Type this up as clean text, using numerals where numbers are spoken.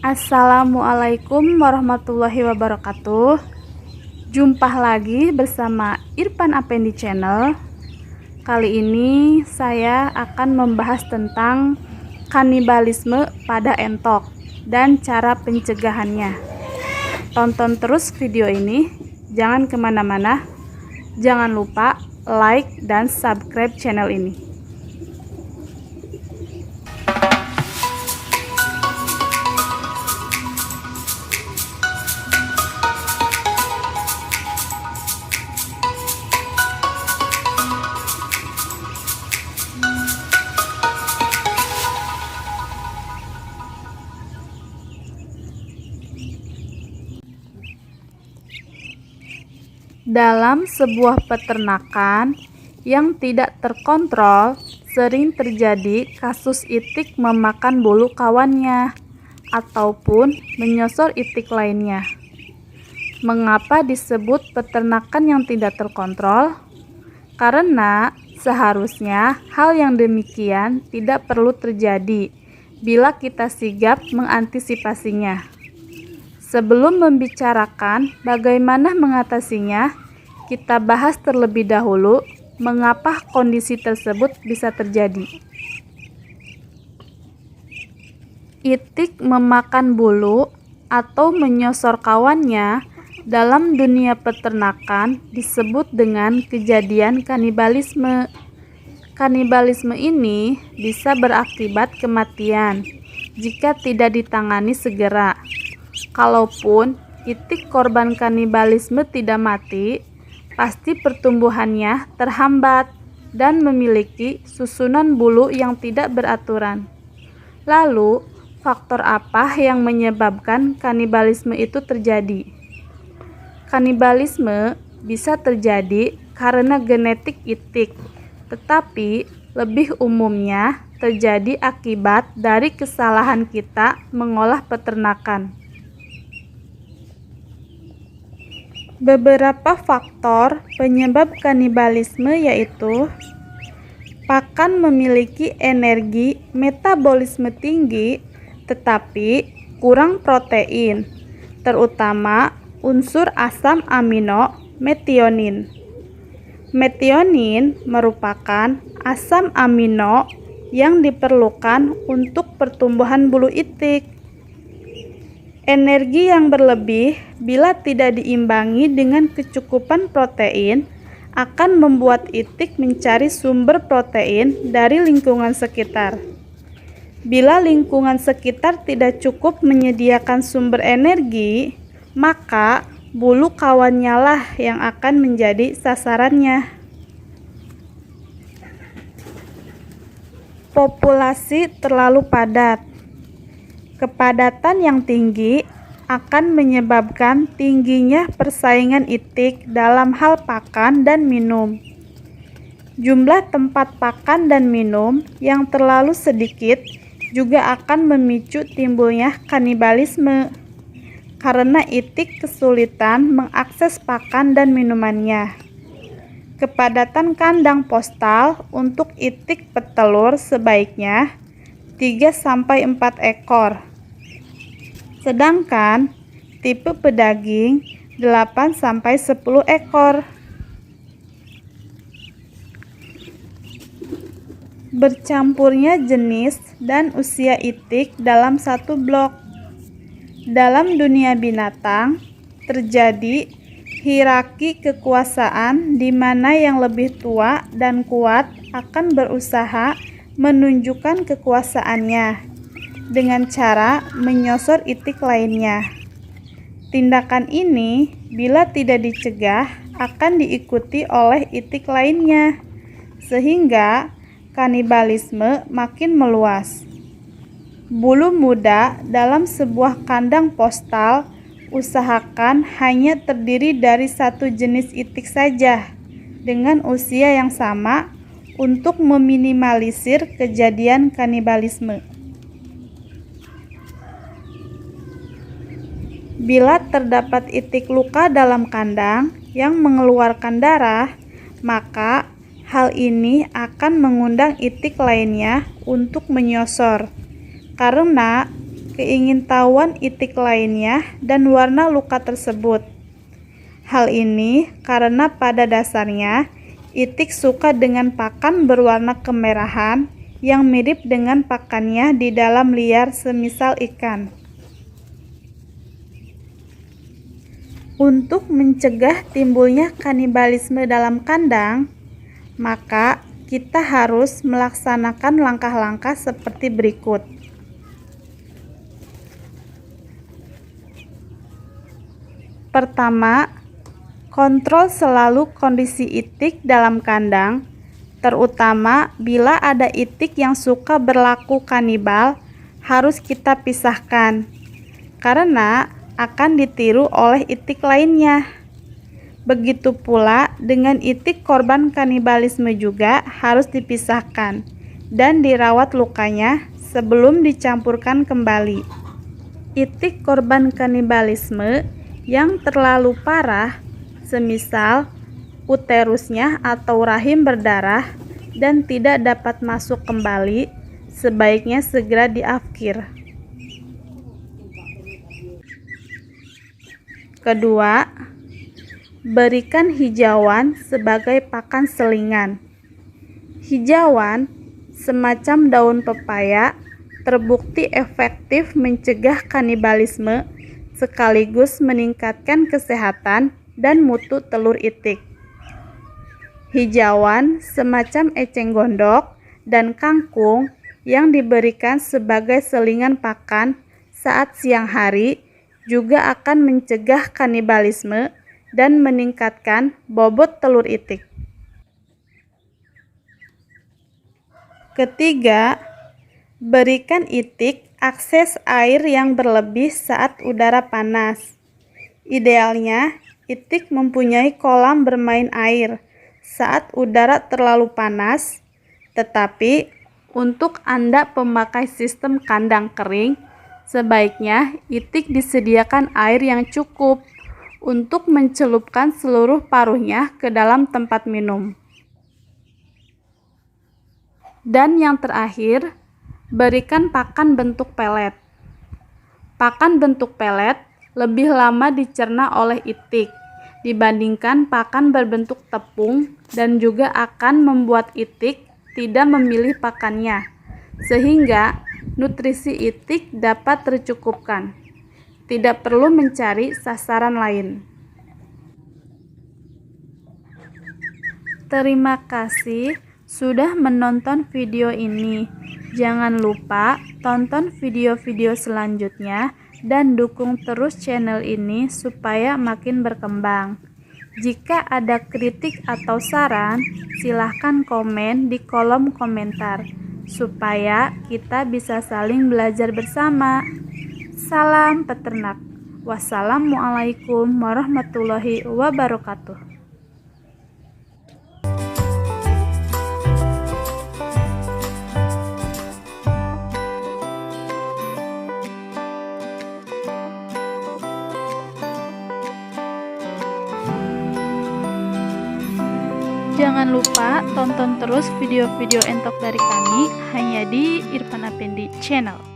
Assalamualaikum warahmatullahi wabarakatuh. Jumpa lagi bersama Irfan Afendi Channel. Kali ini saya akan membahas tentang kanibalisme pada entok dan cara pencegahannya. Tonton terus video ini, jangan kemana-mana. Jangan lupa like dan subscribe channel ini. Dalam sebuah peternakan yang tidak terkontrol, sering terjadi kasus itik memakan bulu kawannya ataupun menyosor itik lainnya. Mengapa disebut peternakan yang tidak terkontrol? Karena seharusnya hal yang demikian tidak perlu terjadi bila kita sigap mengantisipasinya. Sebelum membicarakan bagaimana mengatasinya, kita bahas terlebih dahulu mengapa kondisi tersebut bisa terjadi. Itik memakan bulu atau menyosor kawannya dalam dunia peternakan disebut dengan kejadian kanibalisme. Kanibalisme ini bisa berakibat kematian jika tidak ditangani segera. Kalaupun itik korban kanibalisme tidak mati, pasti pertumbuhannya terhambat dan memiliki susunan bulu yang tidak beraturan. Lalu, faktor apa yang menyebabkan kanibalisme itu terjadi? Kanibalisme bisa terjadi karena genetik itik, tetapi lebih umumnya terjadi akibat dari kesalahan kita mengolah peternakan. Beberapa faktor penyebab kanibalisme yaitu pakan memiliki energi metabolisme tinggi tetapi kurang protein, terutama unsur asam amino metionin. Metionin merupakan asam amino yang diperlukan untuk pertumbuhan bulu itik. Energi yang berlebih bila tidak diimbangi dengan kecukupan protein akan membuat itik mencari sumber protein dari lingkungan sekitar. Bila lingkungan sekitar tidak cukup menyediakan sumber energi, maka bulu kawannya lah yang akan menjadi sasarannya. Populasi terlalu padat. Kepadatan yang tinggi akan menyebabkan tingginya persaingan itik dalam hal pakan dan minum. Jumlah tempat pakan dan minum yang terlalu sedikit juga akan memicu timbulnya kanibalisme, karena itik kesulitan mengakses pakan dan minumannya. Kepadatan kandang postal untuk itik petelur sebaiknya 3-4 ekor. Sedangkan tipe pedaging 8-10 ekor. Bercampurnya jenis dan usia itik dalam satu blok. Dalam dunia binatang terjadi hierarki kekuasaan di mana yang lebih tua dan kuat akan berusaha menunjukkan kekuasaannya dengan cara menyosor itik lainnya. Tindakan ini bila tidak dicegah akan diikuti oleh itik lainnya, sehingga kanibalisme makin meluas. Bulu muda dalam sebuah kandang postal usahakan hanya terdiri dari satu jenis itik saja dengan usia yang sama untuk meminimalisir kejadian kanibalisme. Bila terdapat itik luka dalam kandang yang mengeluarkan darah, maka hal ini akan mengundang itik lainnya untuk menyosor. Karena keingintahuan itik lainnya dan warna luka tersebut. Hal ini karena pada dasarnya itik suka dengan pakan berwarna kemerahan yang mirip dengan pakannya di dalam liar semisal ikan. Untuk mencegah timbulnya kanibalisme dalam kandang, maka kita harus melaksanakan langkah-langkah seperti berikut. Pertama, kontrol selalu kondisi itik dalam kandang, terutama bila ada itik yang suka berlaku kanibal, harus kita pisahkan, karena akan ditiru oleh itik lainnya. Begitu pula dengan itik korban kanibalisme juga harus dipisahkan dan dirawat lukanya sebelum dicampurkan kembali. Itik korban kanibalisme yang terlalu parah, semisal uterusnya atau rahim berdarah dan tidak dapat masuk kembali, sebaiknya segera diafkir. Kedua, berikan hijauan sebagai pakan selingan. Hijauan, semacam daun pepaya, terbukti efektif mencegah kanibalisme sekaligus meningkatkan kesehatan dan mutu telur itik. Hijauan, semacam eceng gondok dan kangkung yang diberikan sebagai selingan pakan saat siang hari juga akan mencegah kanibalisme dan meningkatkan bobot telur itik. Ketiga, berikan itik akses air yang berlebih saat udara panas. Idealnya, itik mempunyai kolam bermain air saat udara terlalu panas, tetapi untuk Anda pemakai sistem kandang kering, sebaiknya itik disediakan air yang cukup untuk mencelupkan seluruh paruhnya ke dalam tempat minum. Dan yang terakhir, berikan pakan bentuk pelet. Pakan bentuk pelet lebih lama dicerna oleh itik dibandingkan pakan berbentuk tepung dan juga akan membuat itik tidak memilih pakannya, sehingga nutrisi itik dapat tercukupkan. Tidak perlu mencari sasaran lain. Terima kasih sudah menonton video ini. Jangan lupa tonton video-video selanjutnya dan dukung terus channel ini supaya makin berkembang. Jika ada kritik atau saran, silahkan komen di kolom komentar supaya kita bisa saling belajar bersama. Salam peternak. Wassalamualaikum warahmatullahi wabarakatuh. Jangan lupa tonton terus video-video entok dari kami hanya di Irfan Afendi Channel.